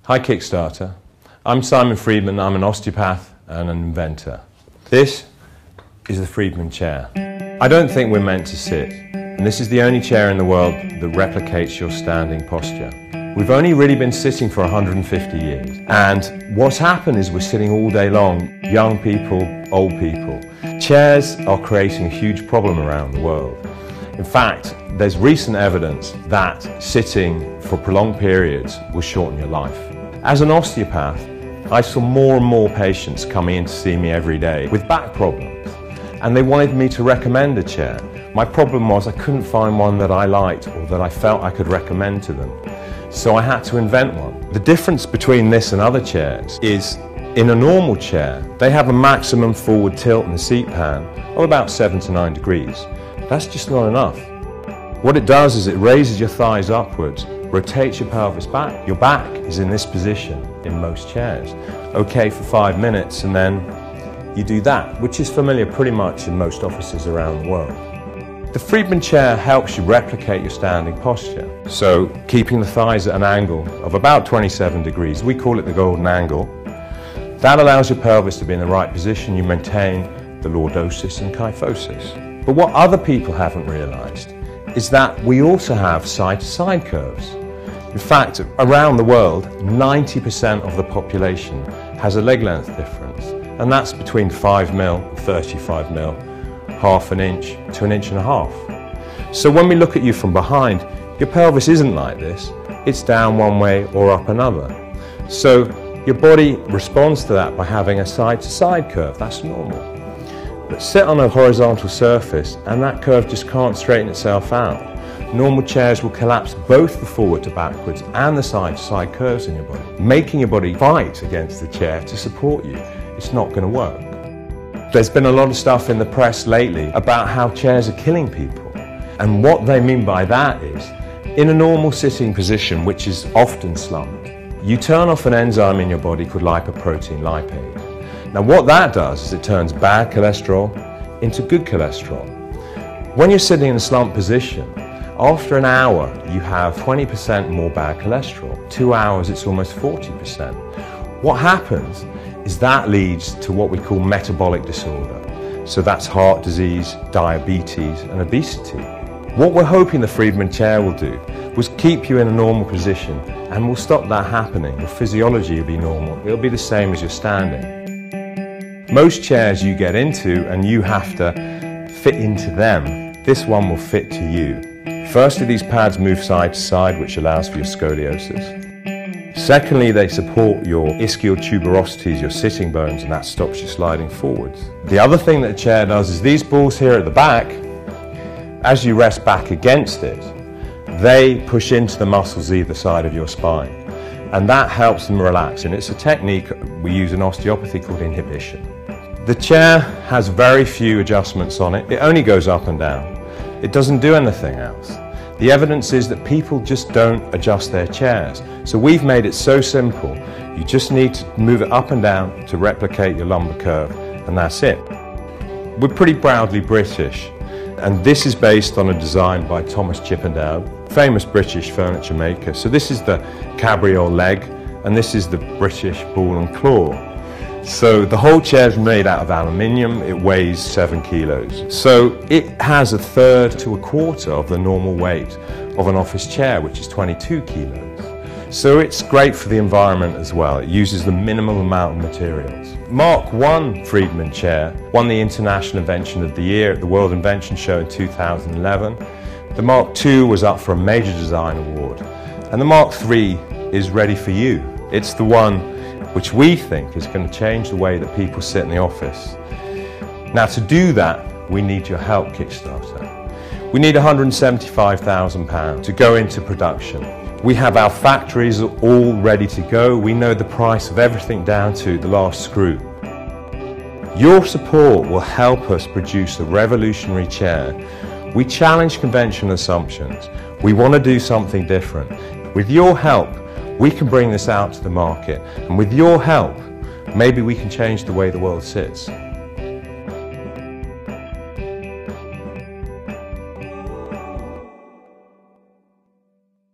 Hi Kickstarter, I'm Simon Freedman, I'm an osteopath and an inventor. This is the FreedMan Chair. I don't think we're meant to sit, and this is the only chair in the world that replicates your standing posture. We've only really been sitting for 150 years, and what's happened is we're sitting all day long, young people, old people. Chairs are creating a huge problem around the world. In fact, there's recent evidence that sitting for prolonged periods will shorten your life. As an osteopath, I saw more and more patients coming in to see me every day with back problems, and they wanted me to recommend a chair. My problem was I couldn't find one that I liked or that I felt I could recommend to them, so I had to invent one. The difference between this and other chairs is in a normal chair, they have a maximum forward tilt in the seat pan of about 7 to 9 degrees. That's just not enough. What it does is it raises your thighs upwards, rotates your pelvis back. Your back is in this position in most chairs. Okay for 5 minutes, and then you do that, which is familiar pretty much in most offices around the world. The FreedMan Chair helps you replicate your standing posture. So keeping the thighs at an angle of about 27 degrees, we call it the golden angle. That allows your pelvis to be in the right position. You maintain the lordosis and kyphosis. But what other people haven't realized is that we also have side-to-side curves. In fact, around the world, 90% of the population has a leg length difference, and that's between 5 mil and 35 mil, half an inch to 1.5 inches. So when we look at you from behind, your pelvis isn't like this, it's down one way or up another. So your body responds to that by having a side-to-side curve, that's normal. But sit on a horizontal surface and that curve just can't straighten itself out. Normal chairs will collapse both the forward to backwards and the side-to-side curves in your body, making your body fight against the chair to support you. It's not going to work. There's been a lot of stuff in the press lately about how chairs are killing people. And what they mean by that is, in a normal sitting position, which is often slumped, you turn off an enzyme in your body called lipoprotein lipase. Now what that does is it turns bad cholesterol into good cholesterol. When you're sitting in a slumped position, after an hour you have 20% more bad cholesterol. 2 hours it's almost 40%. What happens is that leads to what we call metabolic disorder. So that's heart disease, diabetes and obesity. What we're hoping the FreedMan Chair will do was keep you in a normal position, and will stop that happening. Your physiology will be normal. It'll be the same as you're standing. Most chairs you get into and you have to fit into them. This one will fit to you. Firstly, these pads move side to side, which allows for your scoliosis. Secondly, they support your ischial tuberosities, your sitting bones, and that stops you sliding forwards. The other thing that a chair does is these balls here at the back, as you rest back against it, they push into the muscles either side of your spine, and that helps them relax, and it's a technique we use in osteopathy called inhibition. The chair has very few adjustments on it. It only goes up and down. It doesn't do anything else. The evidence is that people just don't adjust their chairs. So we've made it so simple. You just need to move it up and down to replicate your lumbar curve, and that's it. We're pretty proudly British, and this is based on a design by Thomas Chippendale, famous British furniture maker. So this is the cabriole leg, and this is the British ball and claw. So the whole chair is made out of aluminium. It weighs 7 kilos. So it has 1/3 to 1/4 of the normal weight of an office chair, which is 22 kilos. So it's great for the environment as well. It uses the minimum amount of materials. Mark I FreedMan Chair won the International Invention of the Year at the World Invention Show in 2011. The Mark II was up for a major design award. And the Mark III is ready for you. It's the one which we think is going to change the way that people sit in the office. Now to do that, we need your help, Kickstarter. We need £175,000 to go into production. We have our factories all ready to go. We know the price of everything down to the last screw. Your support will help us produce a revolutionary chair. We challenge conventional assumptions. We want to do something different. With your help, we can bring this out to the market, and with your help, maybe we can change the way the world sits.